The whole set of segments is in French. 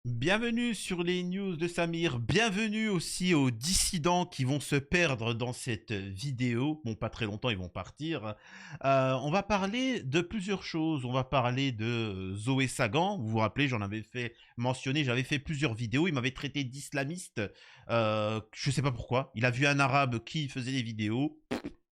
Bienvenue sur les news de Samir, bienvenue aussi aux dissidents qui vont se perdre dans cette vidéo. Bon, pas très longtemps, ils vont partir. On va parler de plusieurs choses. On va parler de Zoé Sagan. Vous vous rappelez, j'en avais fait mentionner, j'avais fait plusieurs vidéos. Il m'avait traité d'islamiste. Je sais pas pourquoi. Il a vu un arabe qui faisait des vidéos.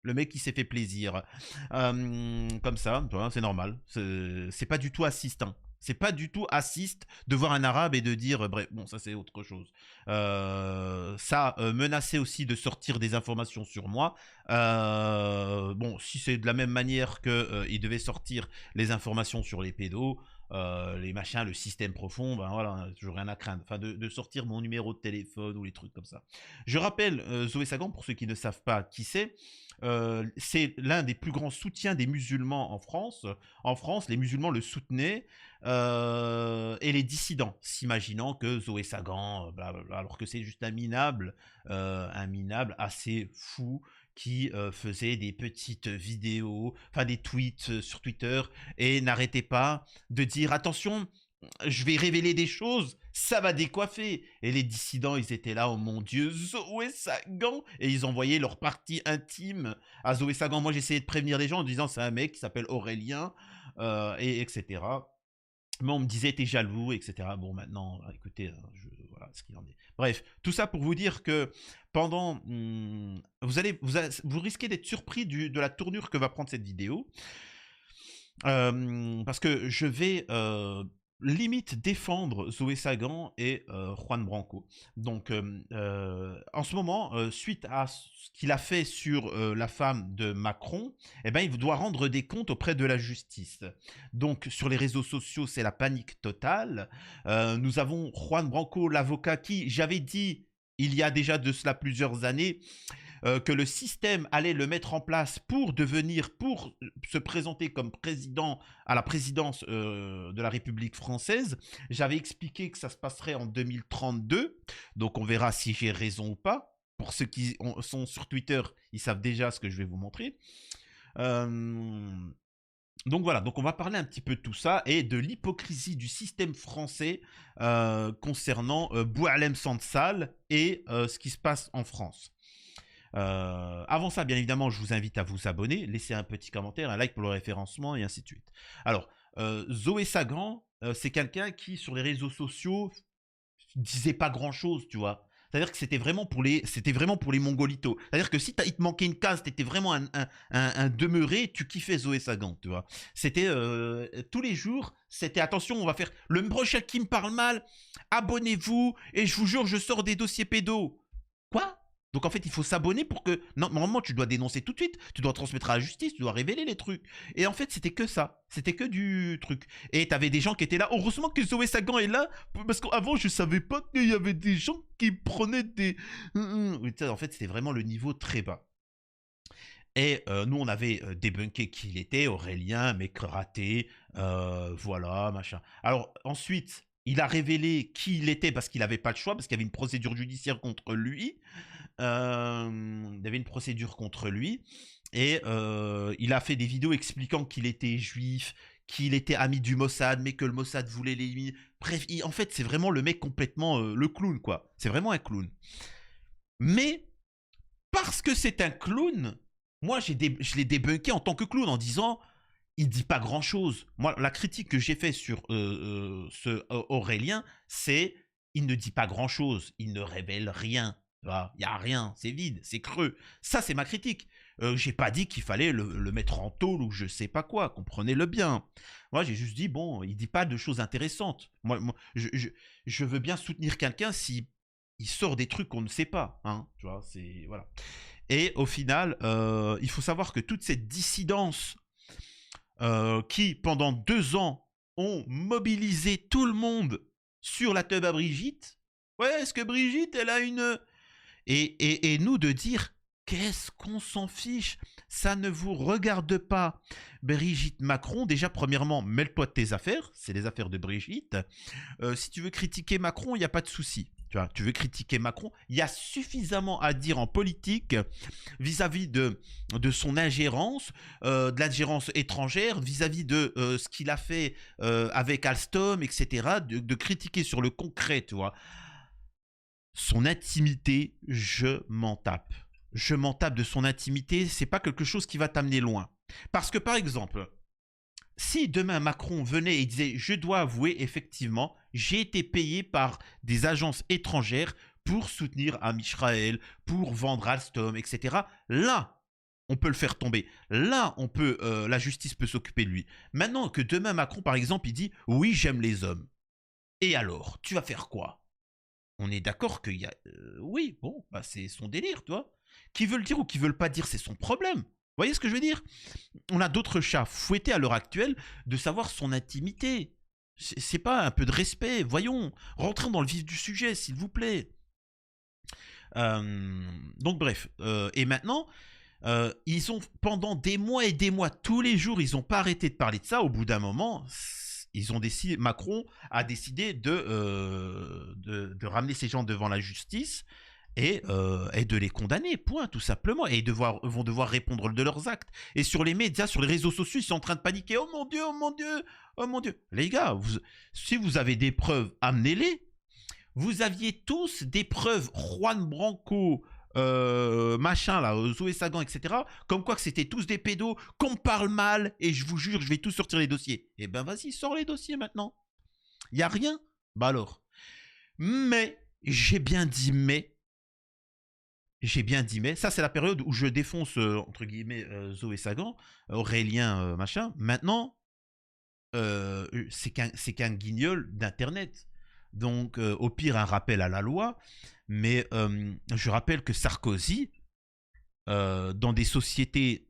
Le mec, il s'est fait plaisir. Comme ça, tu vois, c'est normal. C'est pas du tout assistant. C'est pas du tout assiste de voir un arabe et de dire, bref, bon, ça c'est autre chose. Ça menaçait aussi de sortir des informations sur moi. Bon, si c'est de la même manière que il devait sortir les informations sur les pédos, les machins, le système profond, ben voilà, toujours rien à craindre. Enfin, de sortir mon numéro de téléphone ou les trucs comme ça. Je rappelle Zoé Sagan, pour ceux qui ne savent pas qui c'est l'un des plus grands soutiens des musulmans en France. En France, les musulmans le soutenaient et les dissidents, s'imaginant que Zoé Sagan, blablabla, alors que c'est juste un minable assez fou qui faisait des petites vidéos, enfin des tweets sur Twitter et n'arrêtait pas de dire attention, je vais révéler des choses, ça va décoiffer. Et les dissidents, ils étaient là, oh mon Dieu, Zoé Sagan. Et ils envoyaient leur partie intime à Zoé Sagan. Moi, j'essayais de prévenir les gens en disant c'est un mec qui s'appelle Aurélien, et etc. Mais on me disait t'es jaloux, etc. Bon, maintenant, écoutez, voilà ce qu'il en est. Bref, tout ça pour vous dire que pendant, vous risquez d'être surpris de la tournure que va prendre cette vidéo. Parce que je vais limite défendre Zoé Sagan et Juan Branco. Donc, en ce moment, suite à ce qu'il a fait sur la femme de Macron, eh ben, il doit rendre des comptes auprès de la justice. Donc, sur les réseaux sociaux, c'est la panique totale. Nous avons Juan Branco, l'avocat, qui, j'avais dit, il y a déjà de cela plusieurs années, que le système allait le mettre en place pour se présenter comme président à la présidence de la République française. J'avais expliqué que ça se passerait en 2032, donc on verra si j'ai raison ou pas. Pour ceux qui sont sur Twitter, ils savent déjà ce que je vais vous montrer. Donc voilà, donc on va parler un petit peu de tout ça et de l'hypocrisie du système français concernant Boualem Sansal et ce qui se passe en France. Avant ça, bien évidemment, je vous invite à vous abonner, laisser un petit commentaire, un like pour le référencement et ainsi de suite. Alors, Zoé Sagan, c'est quelqu'un qui, sur les réseaux sociaux, disait pas grand-chose, tu vois. C'est-à-dire que c'était vraiment pour les mongolitos. C'est-à-dire que si il te manquait une case, t'étais vraiment un demeuré, tu kiffais Zoé Sagan, tu vois. C'était tous les jours, c'était attention, on va faire le prochain qui me parle mal, abonnez-vous et je vous jure, je sors des dossiers pédos. Quoi? Donc en fait, il faut s'abonner pour que... Non, normalement, tu dois dénoncer tout de suite, tu dois transmettre à la justice, tu dois révéler les trucs. Et en fait, c'était que ça. C'était que du truc. Et t'avais des gens qui étaient là. Heureusement que Zoé Sagan est là, parce qu'avant, je savais pas qu'il y avait des gens qui prenaient des... En fait, c'était vraiment le niveau très bas. Et nous, on avait débunké qui il était, Aurélien, mec raté, voilà, machin. Alors ensuite, il a révélé qui il était parce qu'il n'avait pas le choix, parce qu'il y avait une procédure judiciaire contre lui. Il y avait une procédure contre lui. Et il a fait des vidéos expliquant qu'il était juif, qu'il était ami du Mossad, mais que le Mossad voulait l'éliminer. Bref, en fait, c'est vraiment le mec complètement le clown, quoi. C'est vraiment un clown. Mais parce que c'est un clown, moi, je l'ai débunké en tant que clown en disant il dit pas grand chose. Moi, la critique que j'ai fait sur ce Aurélien, c'est il ne dit pas grand chose, il ne révèle rien. Il n'y a rien, c'est vide, c'est creux. Ça, c'est ma critique. J'ai pas dit qu'il fallait le mettre en tôle ou je sais pas quoi, comprenez-le bien. Moi, j'ai juste dit, bon, il dit pas de choses intéressantes. Moi je veux bien soutenir quelqu'un si il sort des trucs qu'on ne sait pas. Hein, tu vois, c'est. Voilà. Et au final, il faut savoir que toute cette dissidence qui, pendant 2 ans, ont mobilisé tout le monde sur la teub à Brigitte. Ouais, est-ce que Brigitte, elle a une... Et nous de dire, qu'est-ce qu'on s'en fiche? Ça ne vous regarde pas. Brigitte Macron, déjà, premièrement, mêle-toi de tes affaires. C'est les affaires de Brigitte. Si tu veux critiquer Macron, il n'y a pas de souci. Tu veux critiquer Macron, il y a suffisamment à dire en politique vis-à-vis de son ingérence, de l'ingérence étrangère, vis-à-vis de ce qu'il a fait avec Alstom, etc., de critiquer sur le concret, tu vois. Son intimité, je m'en tape. Je m'en tape de son intimité, c'est pas quelque chose qui va t'amener loin. Parce que par exemple, si demain Macron venait et disait je dois avouer effectivement j'ai été payé par des agences étrangères pour soutenir Amisraël, pour vendre Alstom, etc. Là, on peut le faire tomber. Là, la justice peut s'occuper de lui. Maintenant que demain Macron par exemple il dit oui j'aime les hommes. Et alors, tu vas faire quoi? On est d'accord qu'il y a, oui bon bah c'est son délire, toi. Qui veut le dire ou qui veut le pas dire, c'est son problème. Vous voyez ce que je veux dire? On a d'autres chats fouettés à l'heure actuelle de savoir son intimité. C'est pas un peu de respect, voyons. Rentrons dans le vif du sujet, s'il vous plaît. Donc bref, et maintenant, ils ont pendant des mois et des mois, tous les jours, ils n'ont pas arrêté de parler de ça. Au bout d'un moment, ils ont décidé, Macron a décidé de ramener ces gens devant la justice et de les condamner, point, tout simplement. Et ils vont devoir répondre de leurs actes. Et sur les médias, sur les réseaux sociaux, ils sont en train de paniquer. Oh mon Dieu, oh mon Dieu, oh mon Dieu. Les gars, si vous avez des preuves, amenez-les. Vous aviez tous des preuves, Juan Branco, machin là, Zoé Sagan, etc. Comme quoi que c'était tous des pédos, qu'on parle mal, et je vous jure, je vais tous sortir les dossiers. Eh ben vas-y, sors les dossiers maintenant. Il n'y a rien? Bah alors. Mais, j'ai bien dit ça c'est la période où je défonce, entre guillemets, Zoé Sagan, Aurélien, machin. Maintenant, c'est qu'un guignol d'internet. Donc au pire un rappel à la loi, mais je rappelle que Sarkozy, dans des sociétés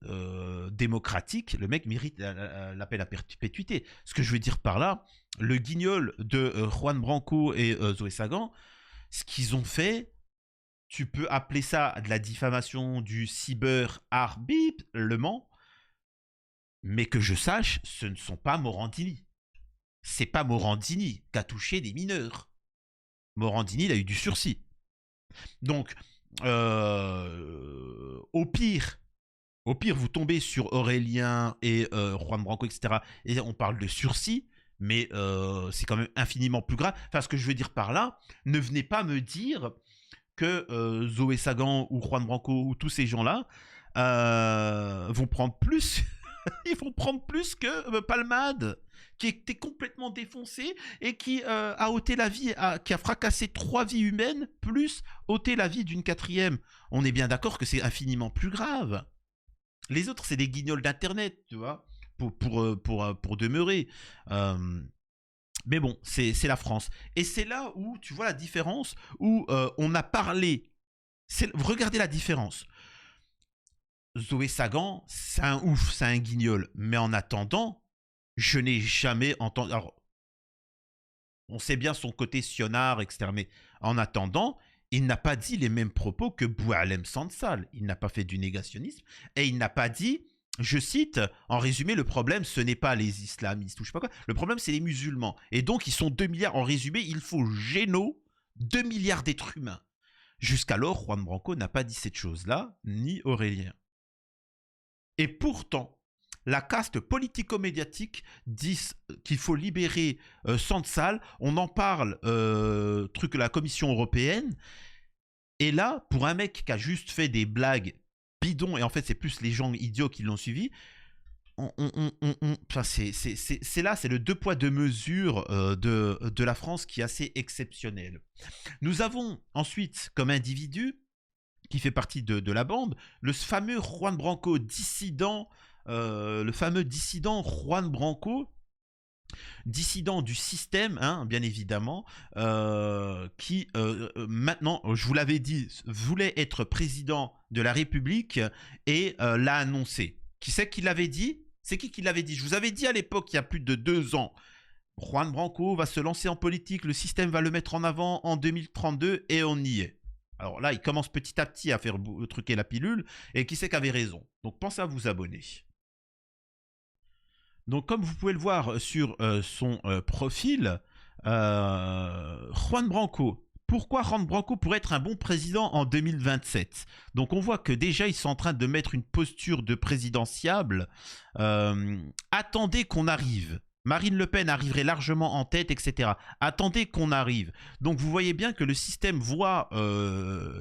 démocratiques, le mec mérite l'appel à perpétuité. Ce que je veux dire par là, le guignol de Juan Branco et Zoé Sagan, ce qu'ils ont fait, tu peux appeler ça de la diffamation, du cyber-harcèlement, mais que je sache, ce ne sont pas Morandini. C'est pas Morandini qui a touché des mineurs. Morandini, il a eu du sursis. Donc, au pire, vous tombez sur Aurélien et Juan Branco, etc. Et on parle de sursis, mais c'est quand même infiniment plus grave. Enfin, ce que je veux dire par là, ne venez pas me dire que Zoé Sagan ou Juan Branco ou tous ces gens-là vont prendre plus. Ils vont prendre plus que Palmade, qui était complètement défoncé et qui a ôté la vie, qui a fracassé 3 vies humaines, plus ôté la vie d'une 4e. On est bien d'accord que c'est infiniment plus grave. Les autres, c'est des guignols d'internet, tu vois, pour demeurer. Mais bon, c'est la France. Et c'est là où tu vois la différence, où on a parlé. Regardez la différence. Zoé Sagan, c'est un ouf, c'est un guignol. Mais en attendant, je n'ai jamais entendu... Alors, on sait bien son côté sionnard, etc. Mais en attendant, il n'a pas dit les mêmes propos que Boualem Sansal. Il n'a pas fait du négationnisme. Et il n'a pas dit, je cite, en résumé, le problème, ce n'est pas les islamistes ou je sais pas quoi. Le problème, c'est les musulmans. Et donc, ils sont 2 milliards. En résumé, il faut géno 2 milliards d'êtres humains. Jusqu'alors, Juan Branco n'a pas dit cette chose-là, ni Aurélien. Et pourtant, la caste politico-médiatique dit qu'il faut libérer Sansal. On en parle, truc de la Commission européenne. Et là, pour un mec qui a juste fait des blagues bidons, et en fait, c'est plus les gens idiots qui l'ont suivi, enfin, c'est là, c'est le 2 poids 2 mesures de la France qui est assez exceptionnel. Nous avons ensuite, comme individu, qui fait partie de la bande, le fameux Juan Branco dissident, le fameux dissident Juan Branco, dissident du système, hein, bien évidemment, qui maintenant, je vous l'avais dit, voulait être président de la République et l'a annoncé. Qui c'est qui l'avait dit? C'est qui l'avait dit? Je vous avais dit à l'époque, il y a plus de 2 ans, Juan Branco va se lancer en politique, le système va le mettre en avant en 2032 et on y est. Alors là, il commence petit à petit à faire truquer la pilule, et qui c'est qui avait raison. Donc pensez à vous abonner. Donc comme vous pouvez le voir sur son profil, Juan Branco, pourquoi Juan Branco pourrait être un bon président en 2027? Donc on voit que déjà ils sont en train de mettre une posture de présidentiable. Attendez qu'on arrive. Marine Le Pen arriverait largement en tête, etc. Attendez qu'on arrive. Donc vous voyez bien que le système voit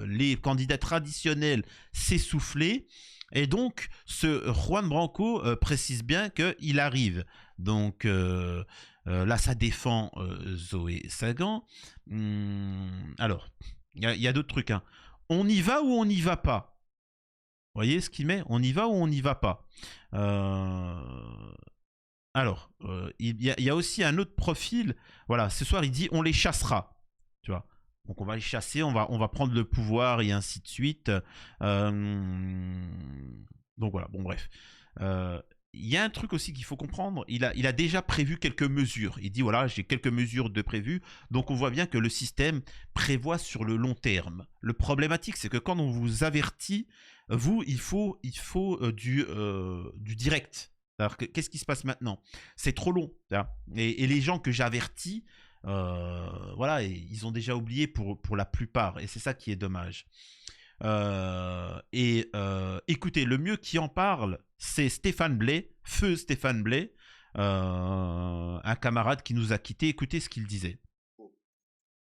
les candidats traditionnels s'essouffler. Et donc, ce Juan Branco précise bien qu'il arrive. Donc là, ça défend Zoé Sagan. Alors, il y a d'autres trucs. Hein. On y va ou on n'y va pas? Vous voyez ce qu'il met? On y va ou on n'y va pas? Alors, il y a aussi un autre profil. Voilà, ce soir, il dit on les chassera. Tu vois. Donc on va les chasser, on va prendre le pouvoir et ainsi de suite. Donc voilà, bon bref. Il y a un truc aussi qu'il faut comprendre. Il a déjà prévu quelques mesures. Il dit voilà, j'ai quelques mesures de prévues. Donc on voit bien que le système prévoit sur le long terme. Le problématique, c'est que quand on vous avertit, vous, il faut du direct. Alors, qu'est-ce qui se passe maintenant? C'est trop long. Et les gens que j'avertis, voilà, ils ont déjà oublié pour la plupart. Et c'est ça qui est dommage. Écoutez, le mieux qui en parle, c'est Stéphane Blais, feu Stéphane Blais, un camarade qui nous a quittés. Écoutez ce qu'il disait.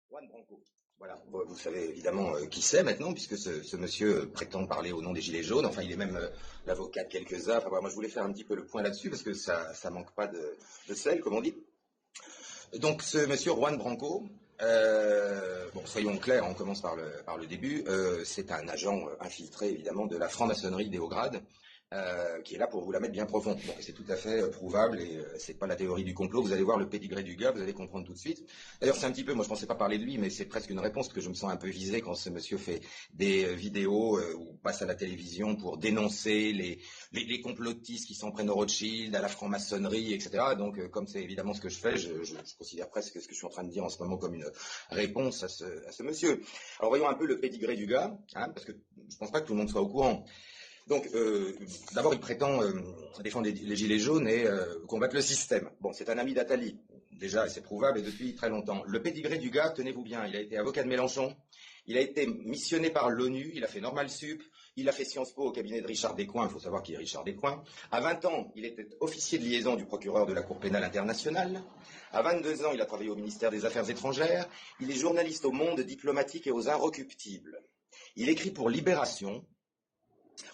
Juan Branco. Voilà, vous savez évidemment qui c'est maintenant, puisque ce monsieur prétend parler au nom des Gilets jaunes. Enfin, il est même l'avocat de quelques-uns. Enfin, moi, je voulais faire un petit peu le point là-dessus, parce que ça manque pas de sel, comme on dit. Donc, ce monsieur Juan Branco, bon, soyons clairs, on commence par le début. C'est un agent infiltré, évidemment, de la franc-maçonnerie des hauts grades, qui est là pour vous la mettre bien profond. Bon, c'est tout à fait prouvable et c'est pas la théorie du complot. Vous allez voir le pédigré du gars, vous allez comprendre tout de suite. D'ailleurs, c'est un petit peu, moi je pensais pas parler de lui, mais c'est presque une réponse que je me sens un peu visé quand ce monsieur fait des vidéos ou passe à la télévision pour dénoncer les complotistes qui s'en prennent au Rothschild, à la franc-maçonnerie, etc. Donc, comme c'est évidemment ce que je fais, je considère presque ce que je suis en train de dire en ce moment comme une réponse à ce monsieur. Alors, voyons un peu le pédigré du gars, hein, parce que je pense pas que tout le monde soit au courant. Donc, d'abord, il prétend défendre les Gilets jaunes et combattre le système. Bon, c'est un ami d'Attali, déjà, et c'est prouvable, et depuis très longtemps. Le pédigré du gars, tenez-vous bien, il a été avocat de Mélenchon, il a été missionné par l'ONU, il a fait Normal Sup, il a fait Sciences Po au cabinet de Richard Descoings, il faut savoir qui est Richard Descoings. À 20 ans, il était officier de liaison du procureur de la Cour pénale internationale. À 22 ans, il a travaillé au ministère des Affaires étrangères. Il est journaliste au Monde diplomatique et aux Inrecuptibles. Il écrit pour Libération.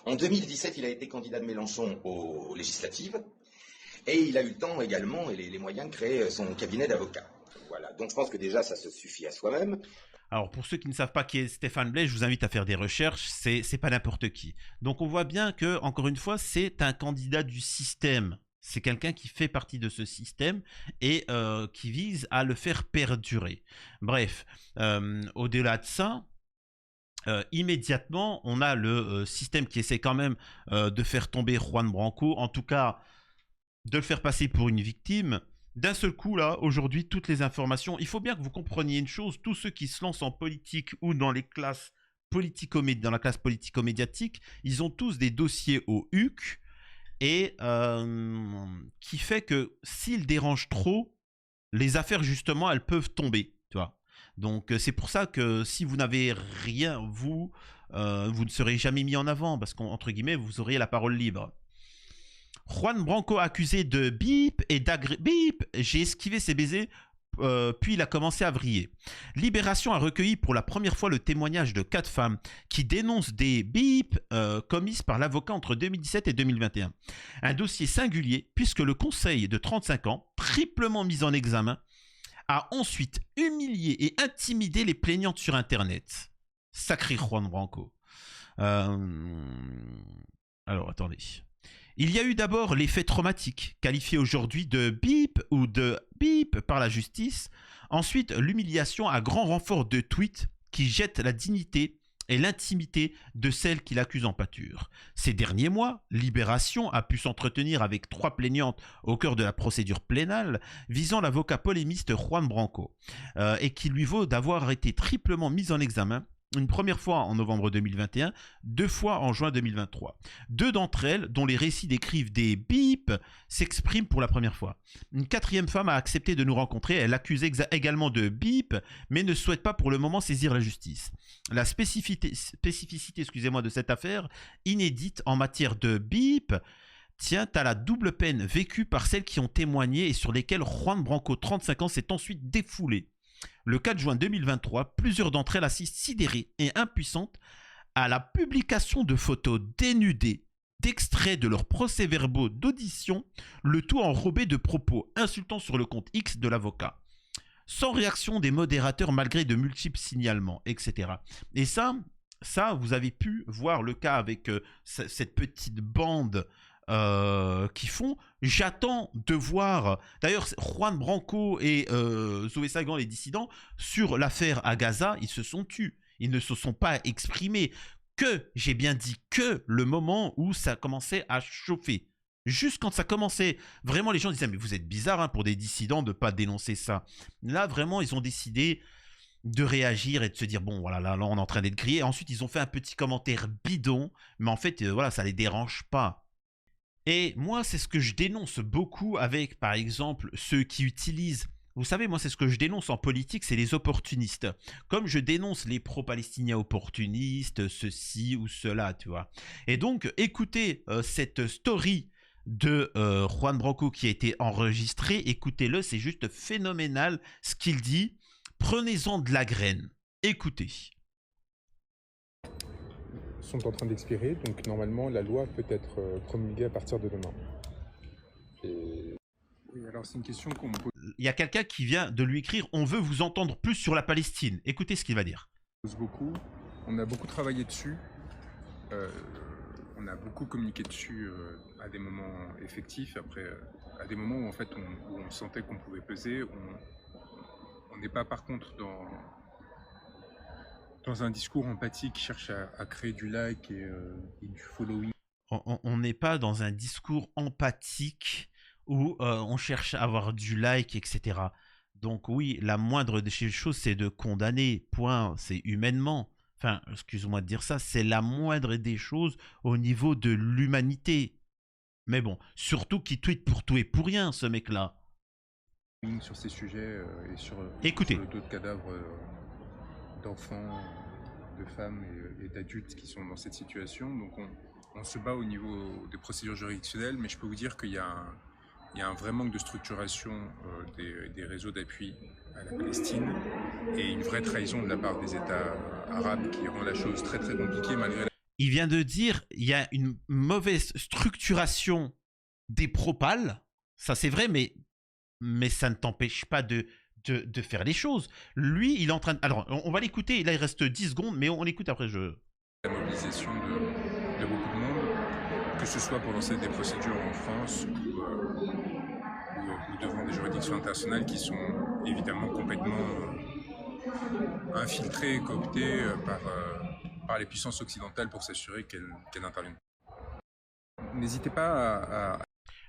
En 2017, il a été candidat de Mélenchon aux législatives et il a eu le temps également et les moyens de créer son cabinet d'avocat. Voilà, donc je pense que déjà ça se suffit à soi-même. Alors pour ceux qui ne savent pas qui est Stéphane Blais, je vous invite à faire des recherches, c'est pas n'importe qui. Donc on voit bien que, encore une fois, c'est un candidat du système. C'est quelqu'un qui fait partie de ce système et qui vise à le faire perdurer. Bref, au-delà de ça, immédiatement, on a le système qui essaie quand même de faire tomber Juan Branco, en tout cas de le faire passer pour une victime. D'un seul coup, là, aujourd'hui, toutes les informations, il faut bien que vous compreniez une chose, tous ceux qui se lancent en politique ou dans les classes dans la classe politico-médiatique, ils ont tous des dossiers au HUC et qui fait que s'ils dérangent trop, les affaires, justement, elles peuvent tomber, tu vois. Donc c'est pour ça que si vous n'avez rien, vous ne serez jamais mis en avant, parce qu'entre guillemets, vous auriez la parole libre. Juan Branco accusé de bip et bip, j'ai esquivé ses baisers, puis il a commencé à vriller. Libération a recueilli pour la première fois le témoignage de 4 femmes qui dénoncent des bips commises par l'avocat entre 2017 et 2021. Un dossier singulier puisque le conseil de 35 ans, triplement mis en examen, a ensuite humilié et intimidé les plaignantes sur Internet. Sacré Juan Branco. Alors, attendez. Il y a eu d'abord les faits traumatiques, qualifiés aujourd'hui de bip ou de bip par la justice. Ensuite, l'humiliation à grand renfort de tweets qui jettent la dignité et l'intimité de celles qui l'accusent en pâture. Ces derniers mois, Libération a pu s'entretenir avec 3 plaignantes au cœur de la procédure pénale visant l'avocat polémiste Juan Branco et qui lui vaut d'avoir été triplement mis en examen Une première fois en novembre 2021, 2 fois en juin 2023. 2 d'entre elles, dont les récits décrivent des bips, s'expriment pour la première fois. Une 4e femme a accepté de nous rencontrer. Elle accuse également de bip, mais ne souhaite pas pour le moment saisir la justice. La spécificité de cette affaire, inédite en matière de bip, tient à la double peine vécue par celles qui ont témoigné et sur lesquelles Juan Branco, 35 ans, s'est ensuite défoulé. Le 4 juin 2023, plusieurs d'entre elles assistent sidérées et impuissantes à la publication de photos dénudées, d'extraits de leurs procès-verbaux d'audition, le tout enrobé de propos insultants sur le compte X de l'avocat. Sans réaction des modérateurs malgré de multiples signalements, etc. Et ça, vous avez pu voir le cas avec cette petite bande qui font. J'attends de voir. D'ailleurs, Juan Branco et Zoé Sagan, les dissidents, sur l'affaire à Gaza, ils se sont tus. Ils ne se sont pas exprimés. J'ai bien dit que le moment où ça commençait à chauffer. Juste quand ça commençait, vraiment les gens disaient mais vous êtes bizarre hein, pour des dissidents de ne pas dénoncer ça. Là vraiment ils ont décidé de réagir et de se dire bon voilà là on est en train d'être grillé. Ensuite ils ont fait un petit commentaire bidon, mais en fait voilà ça les dérange pas. Et moi c'est ce que je dénonce beaucoup avec par exemple ceux qui utilisent. Vous savez, moi, c'est ce que je dénonce en politique, c'est les opportunistes. Comme je dénonce les pro-palestiniens opportunistes, ceci ou cela, tu vois. Et donc, écoutez cette story de Juan Branco qui a été enregistrée. Écoutez-le, c'est juste phénoménal ce qu'il dit. Prenez-en de la graine. Écoutez. Sont en train d'expirer, donc normalement, la loi peut être promulguée à partir de demain. Et... Oui, alors c'est une question qu'on me pose. Il y a quelqu'un qui vient de lui écrire « On veut vous entendre plus sur la Palestine ». Écoutez ce qu'il va dire. Beaucoup. On a beaucoup travaillé dessus. On a beaucoup communiqué dessus à des moments effectifs. Après, à des moments où, en fait, où on sentait qu'on pouvait peser. On n'est pas, par contre, dans un discours empathique qui cherche à créer du like et du following. On n'est pas dans un discours empathique où on cherche à avoir du like, etc. Donc oui, la moindre des choses, c'est de condamner, point, c'est humainement. Enfin, excuse-moi de dire ça, c'est la moindre des choses au niveau de l'humanité. Mais bon, surtout qu'il tweet pour tout et pour rien, ce mec-là. Sur ces sujets et sur Écoutez. le taux de cadavres d'enfants, de femmes et d'adultes qui sont dans cette situation. Donc on se bat au niveau des procédures juridictionnelles, mais je peux vous dire qu'il y a un vrai manque de structuration des réseaux d'appui à la Palestine et une vraie trahison de la part des États arabes qui rend la chose très très compliquée malgré la... Il vient de dire il y a une mauvaise structuration des propals, ça c'est vrai, mais ça ne t'empêche pas de faire les choses. Lui, il est en train de... Alors, on va l'écouter, là il reste 10 secondes, mais on l'écoute après La mobilisation de beaucoup de monde, que ce soit pour lancer des procédures en France ou devant des juridictions internationales qui sont évidemment complètement infiltrées et cooptées par les puissances occidentales pour s'assurer qu'elles interviennent. N'hésitez pas à...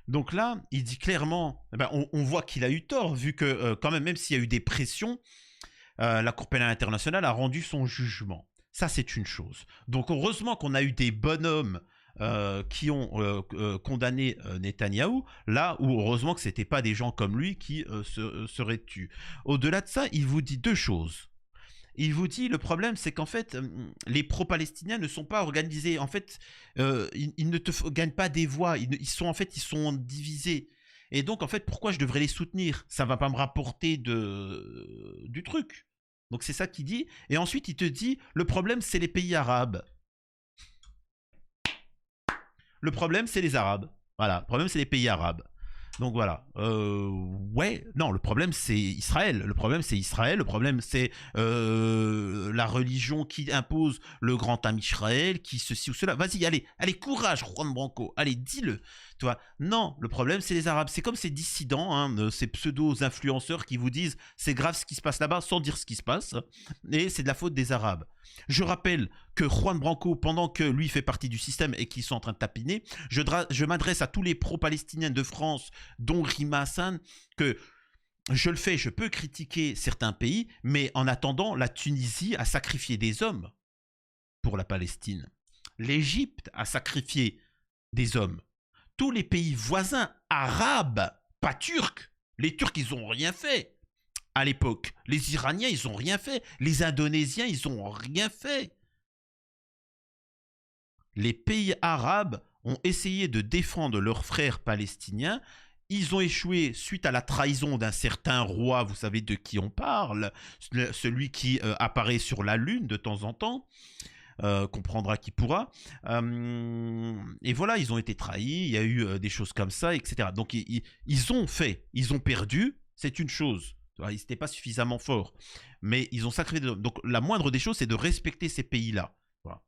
Donc là, il dit clairement, on voit qu'il a eu tort, vu que quand même s'il y a eu des pressions, la Cour pénale internationale a rendu son jugement. Ça, c'est une chose. Donc heureusement qu'on a eu des bonhommes qui ont condamné Netanyahou, là où heureusement que ce n'étaient pas des gens comme lui qui seraient tués. Au-delà de ça, il vous dit deux choses. Il vous dit, le problème, c'est qu'en fait, les pro-palestiniens ne sont pas organisés. En fait, ils ne gagnent pas des voix. Ils sont divisés. Et donc, en fait, pourquoi je devrais les soutenir? Ça ne va pas me rapporter du truc. Donc, c'est ça qu'il dit. Et ensuite, il te dit, le problème, c'est les pays arabes. Le problème, c'est les Arabes. Voilà, le problème, c'est les pays arabes. Donc voilà, ouais, non, le problème c'est Israël, le problème c'est Israël, le problème c'est la religion qui impose le grand âme Israël, qui ceci ou cela. Vas-y, allez, courage, Juan Branco, allez, dis-le. Tu vois, non, le problème c'est les Arabes. C'est comme ces dissidents, hein, ces pseudo-influenceurs qui vous disent c'est grave ce qui se passe là-bas sans dire ce qui se passe, et c'est de la faute des Arabes. Je rappelle que Juan Branco, pendant que lui fait partie du système et qu'ils sont en train de tapiner, je m'adresse à tous les pro-palestiniens de France, dont Rima Hassan, que je le fais, je peux critiquer certains pays, mais en attendant, la Tunisie a sacrifié des hommes pour la Palestine. L'Égypte a sacrifié des hommes. Tous les pays voisins arabes, pas turcs, les Turcs, ils n'ont rien fait à l'époque. Les Iraniens, ils n'ont rien fait. Les Indonésiens, ils n'ont rien fait. Les pays arabes ont essayé de défendre leurs frères palestiniens. Ils ont échoué suite à la trahison d'un certain roi, vous savez de qui on parle, celui qui apparaît sur la lune de temps en temps. Comprendra qui pourra. Et voilà, ils ont été trahis, il y a eu des choses comme ça, etc. Donc ils ont fait, ils ont perdu, c'est une chose. Ils n'étaient pas suffisamment forts, mais ils ont sacrifié des hommes. Donc la moindre des choses, c'est de respecter ces pays-là. Voilà.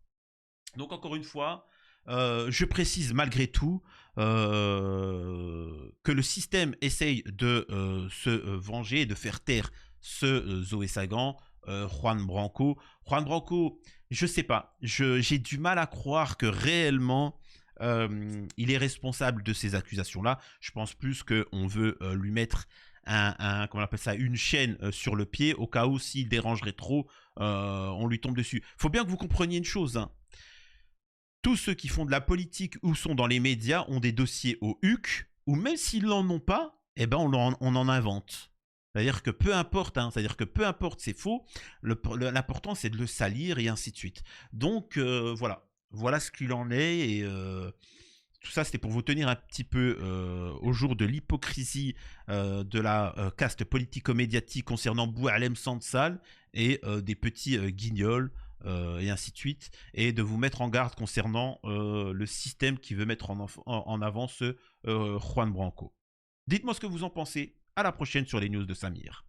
Donc encore une fois, je précise malgré tout que le système essaye de se venger et de faire taire ce Zoé Sagan, Juan Branco. Juan Branco, je sais pas, j'ai du mal à croire que réellement il est responsable de ces accusations-là. Je pense plus qu'on veut lui mettre comment on appelle ça, une chaîne sur le pied au cas où s'il dérangerait trop, on lui tombe dessus. Faut bien que vous compreniez une chose, hein. Tous ceux qui font de la politique ou sont dans les médias ont des dossiers au HUC, ou même s'ils n'en ont pas, eh ben on en invente. C'est-à-dire que peu importe, hein, c'est-à-dire que peu importe, c'est faux. L'important, c'est de le salir et ainsi de suite. Donc voilà ce qu'il en est. Et tout ça, c'était pour vous tenir un petit peu au jour de l'hypocrisie de la caste politico-médiatique concernant Boualem Sansal et des petits guignols. Et ainsi de suite, et de vous mettre en garde concernant le système qui veut mettre en avant ce Juan Branco. Dites-moi ce que vous en pensez. À la prochaine sur les news de Samir.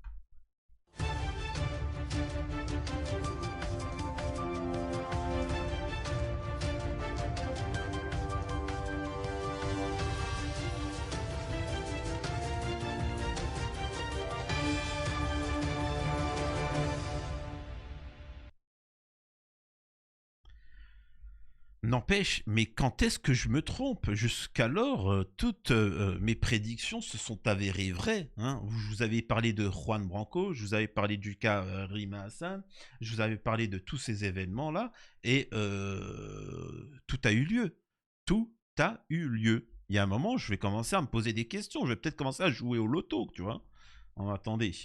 N'empêche, mais quand est-ce que je me trompe? Jusqu'alors, toutes mes prédictions se sont avérées vraies, hein. Je vous avais parlé de Juan Branco, je vous avais parlé du cas Rima Hassan, je vous avais parlé de tous ces événements-là, et tout a eu lieu. Tout a eu lieu. Il y a un moment, je vais commencer à me poser des questions, je vais peut-être commencer à jouer au loto, tu vois. Attendez.